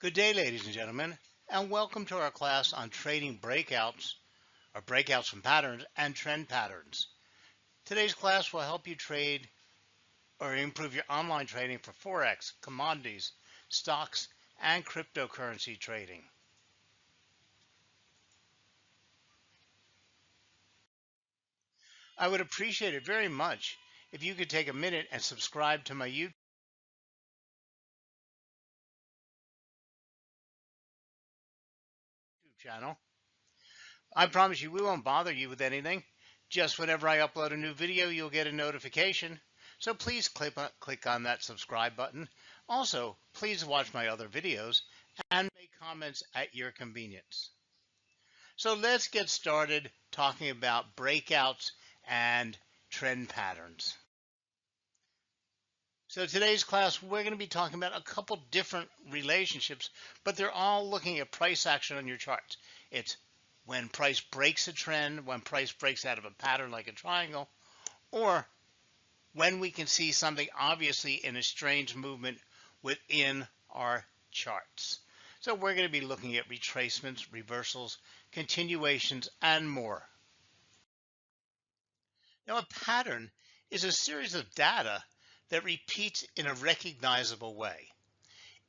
Good day, ladies and gentlemen, and welcome to our class on trading breakouts or breakouts from patterns and trend patterns. Today's class will help you trade or improve your online trading for Forex, commodities, stocks, and cryptocurrency trading. I would appreciate it very much if you could take a minute and subscribe to my YouTube channel. I promise you we won't bother you with anything. Just whenever I upload a new video, you'll get a notification. So please click on that subscribe button. Also, please watch my other videos and make comments at your convenience. So let's get started talking about breakouts and trend patterns. So today's class, we're going to be talking about a couple different relationships, but they're all looking at price action on your charts. It's when price breaks a trend, when price breaks out of a pattern like a triangle, or when we can see something obviously in a strange movement within our charts. So we're going to be looking at retracements, reversals, continuations, and more. Now, a pattern is a series of data that repeats in a recognizable way.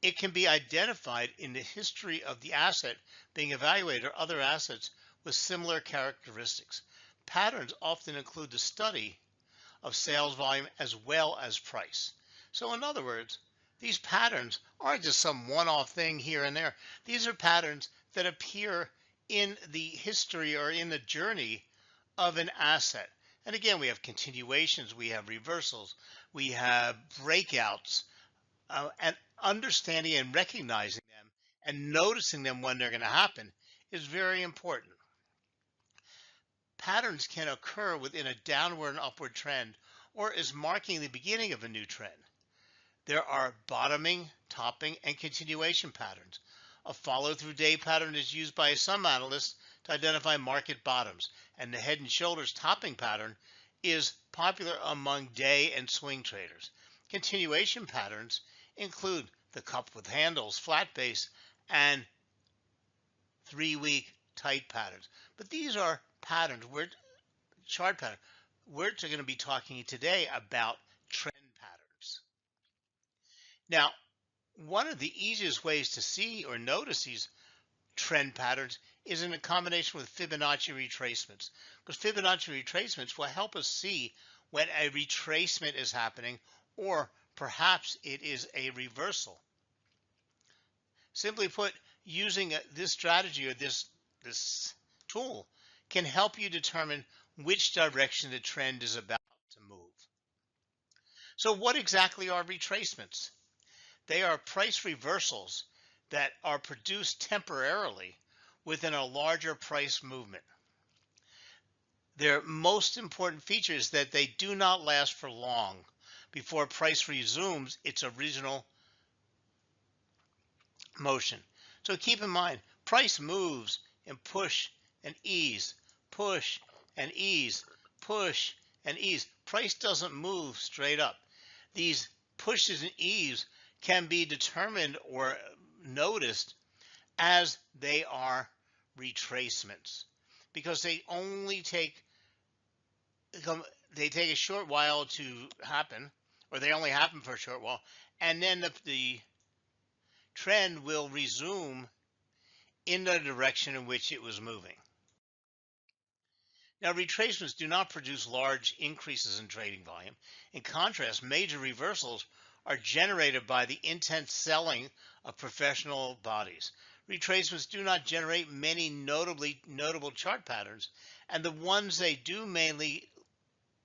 It can be identified in the history of the asset being evaluated or other assets with similar characteristics. Patterns often include the study of sales volume as well as price. So in other words, these patterns aren't just some one-off thing here and there. These are patterns that appear in the history or in the journey of an asset. And again, we have continuations, we have reversals, we have breakouts, and understanding and recognizing them and noticing them when they're going to happen is very important. Patterns can occur within a downward and upward trend or is marking the beginning of a new trend. There are bottoming, topping, and continuation patterns. A follow-through day pattern is used by some analysts to identify market bottoms, and the head and shoulders topping pattern is popular among day and swing traders. Continuation patterns include the cup with handles, flat base, and 3-week tight patterns. But these are patterns, chart patterns. We're going to be talking today about trend patterns. Now, one of the easiest ways to see or notice these trend patterns is in a combination with Fibonacci retracements, because Fibonacci retracements will help us see when a retracement is happening or perhaps it is a reversal. Simply put, using this strategy or this tool can help you determine which direction the trend is about to move. So what exactly are retracements? They are price reversals that are produced temporarily within a larger price movement. Their most important feature is that they do not last for long before price resumes its original motion. So keep in mind, price moves in push and ease, push and ease, push and ease. Price doesn't move straight up. These pushes and ease can be determined or noticed as they are retracements, because they only take a short while to happen, or they only happen for a short while, and then the trend will resume in the direction in which it was moving. Now, retracements do not produce large increases in trading volume. In contrast, major reversals are generated by the intense selling of professional bodies. Retracements do not generate many notable chart patterns, and the ones they do mainly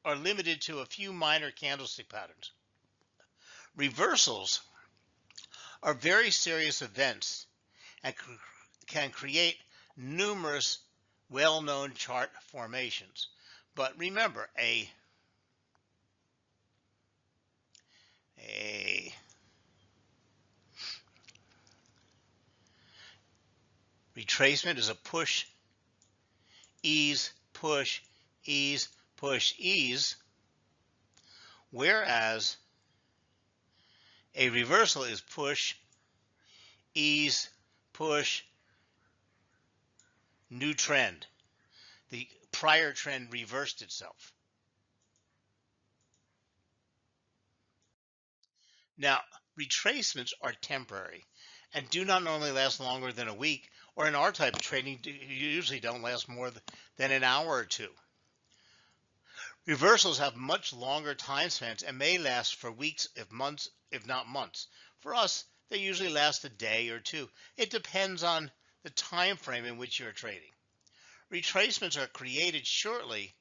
are limited to a few minor candlestick patterns. Reversals are very serious events and can create numerous well-known chart formations. But remember, a retracement is a push, ease, push, ease, push, ease, whereas a reversal is push, ease, push, new trend. The prior trend reversed itself. Now, retracements are temporary and do not normally last longer than a week, or in our type of trading, usually don't last more than an hour or two. Reversals have much longer time spans and may last for weeks, if months, if not months. For us, they usually last a day or two. It depends on the time frame in which you're trading. Retracements are created shortly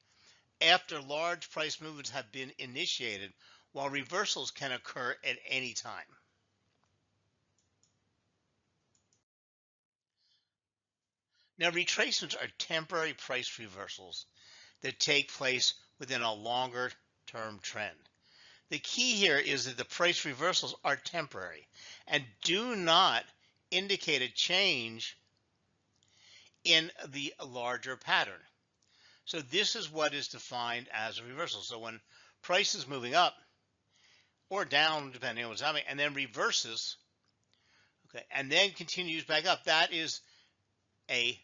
after large price movements have been initiated, while reversals can occur at any time. Now, retracements are temporary price reversals that take place within a longer term trend. The key here is that the price reversals are temporary and do not indicate a change in the larger pattern. So this is what is defined as a reversal. So when price is moving up or down, depending on what's happening, and then reverses, okay, and then continues back up, that is a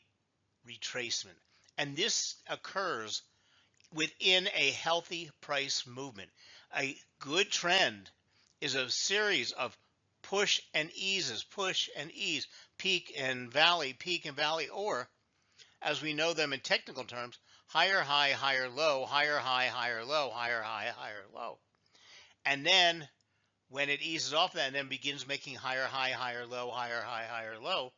retracement. And this occurs within a healthy price movement. A good trend is a series of push and eases, push and ease, peak and valley, or as we know them in technical terms, higher high, higher low, higher high, higher low, higher high, higher low. And then when it eases off that and then begins making higher high, higher low, higher high, higher low,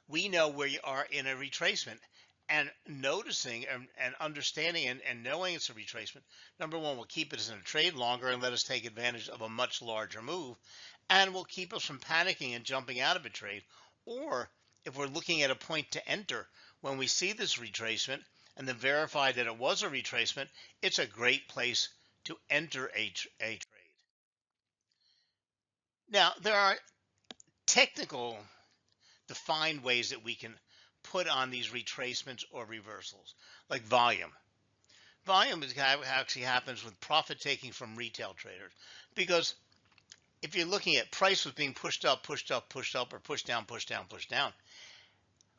we know we are in a retracement. And noticing and understanding and knowing it's a retracement, number one, will keep us in a trade longer and let us take advantage of a much larger move, and will keep us from panicking and jumping out of a trade. Or if we're looking at a point to enter, when we see this retracement and then verify that it was a retracement, it's a great place to enter a trade. Now, there are technical defined ways that we can put on these retracements or reversals, like volume. Volume actually happens with profit taking from retail traders, because if you're looking at price was being pushed up, pushed up, pushed up, or pushed down, pushed down, pushed down,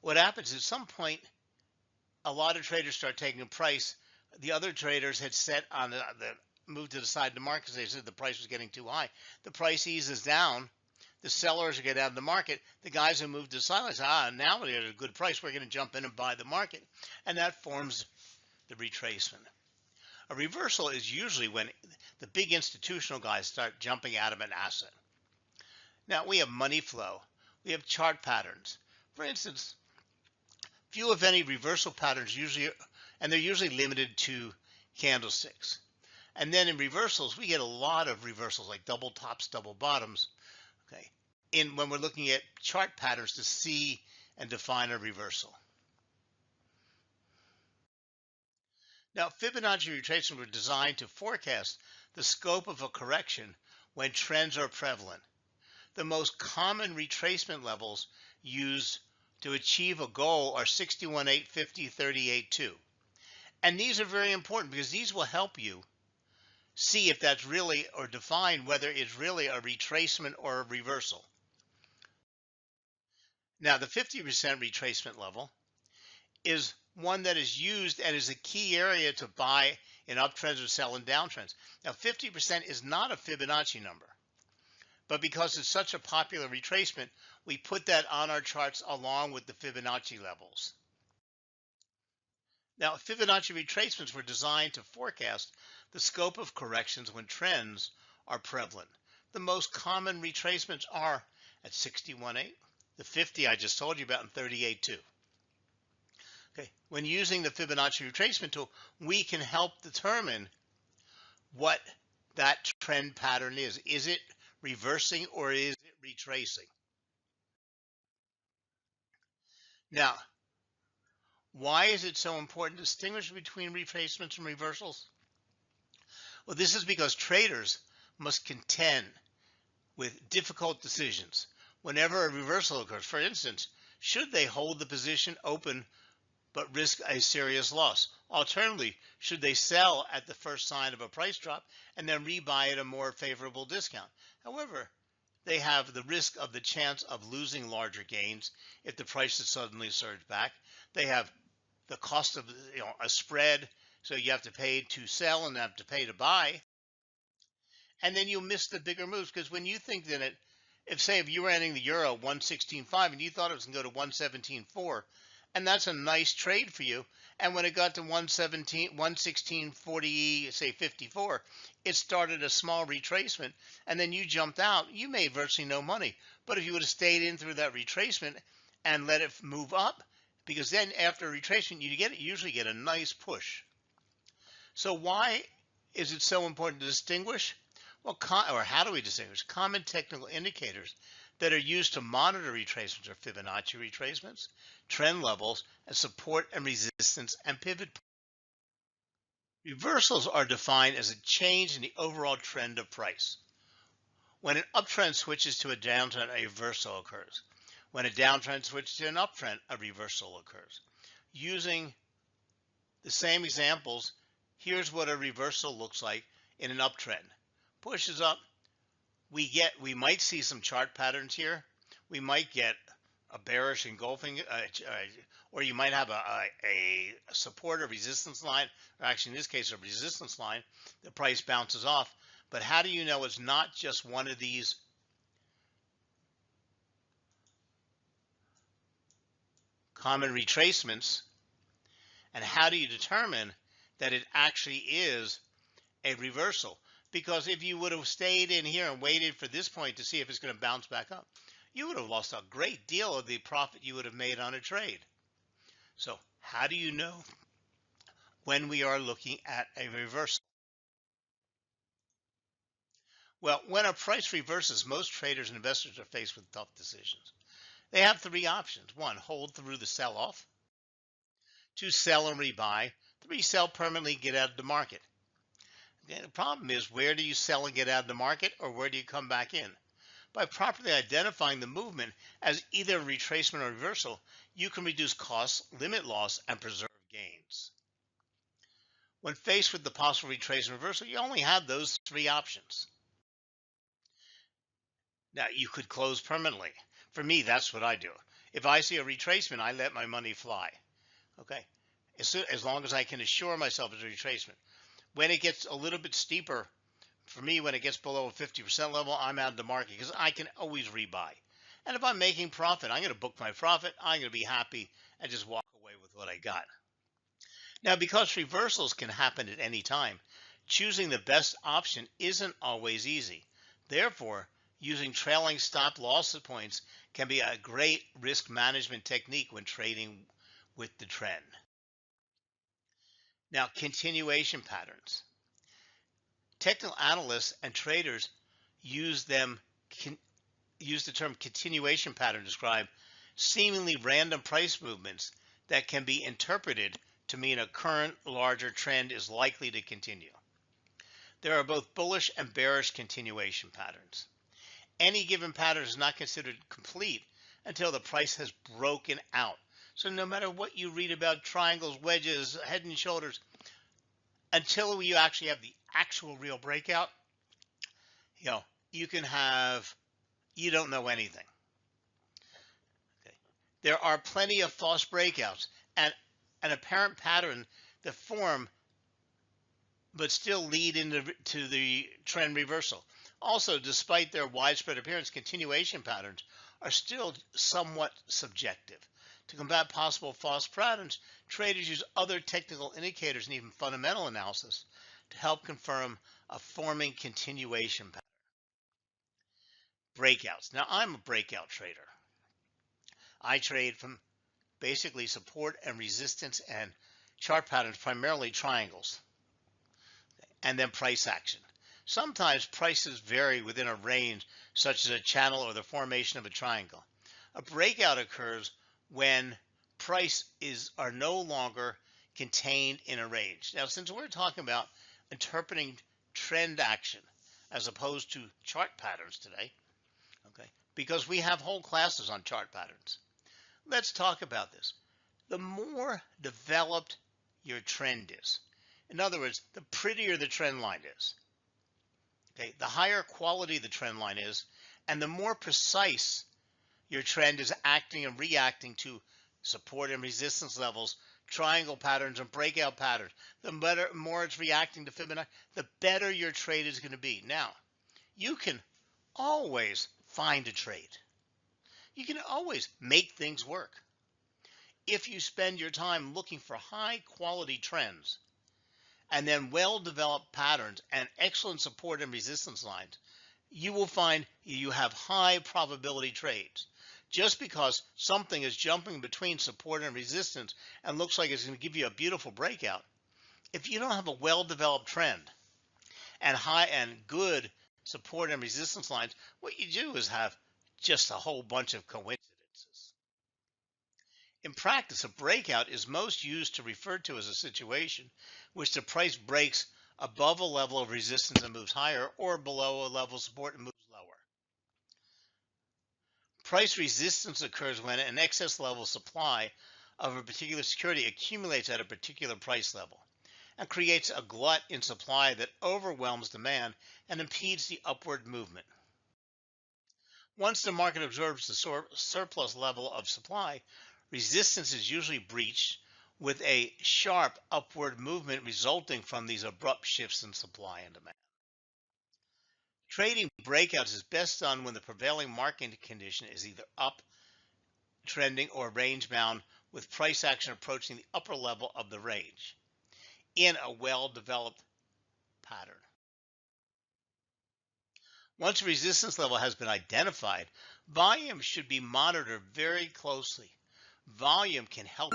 what happens at some point, a lot of traders start taking a price the other traders had set on the move to the side of the market because they said the price was getting too high. The price eases down. The sellers get out of the market. The guys who moved to silence, now we're at a good price. We're going to jump in and buy the market. And that forms the retracement. A reversal is usually when the big institutional guys start jumping out of an asset. Now, we have money flow. We have chart patterns. For instance, few if any reversal patterns usually, and they're usually limited to candlesticks. And then in reversals, we get a lot of reversals like double tops, double bottoms. Okay, when we're looking at chart patterns to see and define a reversal. Now, Fibonacci retracements were designed to forecast the scope of a correction when trends are prevalent. The most common retracement levels used to achieve a goal are 61.8, 50, 38.2. And these are very important because these will help you see if that's really, or define whether it's really a retracement or a reversal. Now, the 50% retracement level is one that is used and is a key area to buy in uptrends or sell in downtrends. Now, 50% is not a Fibonacci number, but because it's such a popular retracement, we put that on our charts along with the Fibonacci levels. Now, Fibonacci retracements were designed to forecast the scope of corrections when trends are prevalent. The most common retracements are at 61.8, the 50 I just told you about, and 38.2. Okay, when using the Fibonacci retracement tool, we can help determine what that trend pattern is. Is it reversing or is it retracing? Now, why is it so important to distinguish between retracements and reversals? Well, this is because traders must contend with difficult decisions whenever a reversal occurs. For instance, should they hold the position open but risk a serious loss? Alternatively, should they sell at the first sign of a price drop and then rebuy at a more favorable discount? However, They have the risk of the chance of losing larger gains if the prices suddenly surge back. They have the cost of a spread, so you have to pay to sell and have to pay to buy, and then you'll miss the bigger moves because when you think that if you were ending the euro 116.5 and you thought it was going to go to 117.4, and that's a nice trade for you, and when it got to 116.40, say 54, it started a small retracement, and then you jumped out, you made virtually no money. But if you would have stayed in through that retracement and let it move up, because then after a retracement you usually get a nice push. So why is it so important to distinguish? Well, or how do we distinguish? Common technical indicators that are used to monitor retracements are Fibonacci retracements, trend levels, and support and resistance and pivot points. Reversals are defined as a change in the overall trend of price. When an uptrend switches to a downtrend, a reversal occurs. When a downtrend switches to an uptrend, a reversal occurs. Using the same examples, here's what a reversal looks like in an uptrend. Pushes up, we might see some chart patterns here. We might get a bearish engulfing, or you might have a support or resistance line, or actually in this case a resistance line. The price bounces off. But how do you know it's not just one of these common retracements? And how do you determine that it actually is a reversal? Because if you would have stayed in here and waited for this point to see if it's going to bounce back up, you would have lost a great deal of the profit you would have made on a trade. So how do you know when we are looking at a reversal? Well, when a price reverses, most traders and investors are faced with tough decisions. They have three options. One, hold through the sell-off. Two, sell and rebuy. Three, sell permanently, get out of the market. The problem is, where do you sell and get out of the market, or where do you come back in? By properly identifying the movement as either a retracement or reversal, you can reduce costs, limit loss, and preserve gains. When faced with the possible retracement reversal, you only have those three options. Now, you could close permanently. For me, that's what I do. If I see a retracement, I let my money fly. Okay, as long as I can assure myself it's a retracement. When it gets a little bit steeper, for me, when it gets below a 50% level, I'm out of the market because I can always rebuy. And if I'm making profit, I'm going to book my profit. I'm going to be happy and just walk away with what I got. Now, because reversals can happen at any time, choosing the best option isn't always easy. Therefore, using trailing stop loss points can be a great risk management technique when trading with the trend. Now, continuation patterns. Technical analysts and traders use the term continuation pattern to describe seemingly random price movements that can be interpreted to mean a current larger trend is likely to continue. There are both bullish and bearish continuation patterns. Any given pattern is not considered complete until the price has broken out. So no matter what you read about triangles, wedges, head and shoulders, until you actually have the actual real breakout, you don't know anything. Okay. There are plenty of false breakouts and an apparent pattern that form but still lead to the trend reversal. Also, despite their widespread appearance, continuation patterns are still somewhat subjective. To combat possible false patterns, traders use other technical indicators and even fundamental analysis to help confirm a forming continuation pattern. Breakouts. Now, I'm a breakout trader. I trade from basically support and resistance and chart patterns, primarily triangles, and then price action. Sometimes prices vary within a range, such as a channel or the formation of a triangle. A breakout occurs when prices are no longer contained in a range. Now, since we're talking about interpreting trend action as opposed to chart patterns today, okay, because we have whole classes on chart patterns, let's talk about this. The more developed your trend is, in other words, the prettier the trend line is, okay, the higher quality the trend line is, And the more precise your trend is acting and reacting to support and resistance levels, triangle patterns, and breakout patterns, the more it's reacting to Fibonacci, the better your trade is going to be. Now, you can always find a trade. You can always make things work. If you spend your time looking for high quality trends and then well-developed patterns and excellent support and resistance lines, you will find you have high probability trades. Just because something is jumping between support and resistance and looks like it's going to give you a beautiful breakout, if you don't have a well-developed trend and high and good support and resistance lines, what you do is have just a whole bunch of coincidences. In practice, a breakout is most used to refer to as a situation which the price breaks above a level of resistance and moves higher, or below a level of support and moves lower. Price resistance occurs when an excess level supply of a particular security accumulates at a particular price level and creates a glut in supply that overwhelms demand and impedes the upward movement. Once the market absorbs the surplus level of supply, resistance is usually breached, with a sharp upward movement resulting from these abrupt shifts in supply and demand. Trading breakouts is best done when the prevailing market condition is either up trending or range bound, with price action approaching the upper level of the range in a well-developed pattern. Once a resistance level has been identified, volume should be monitored very closely. Volume can help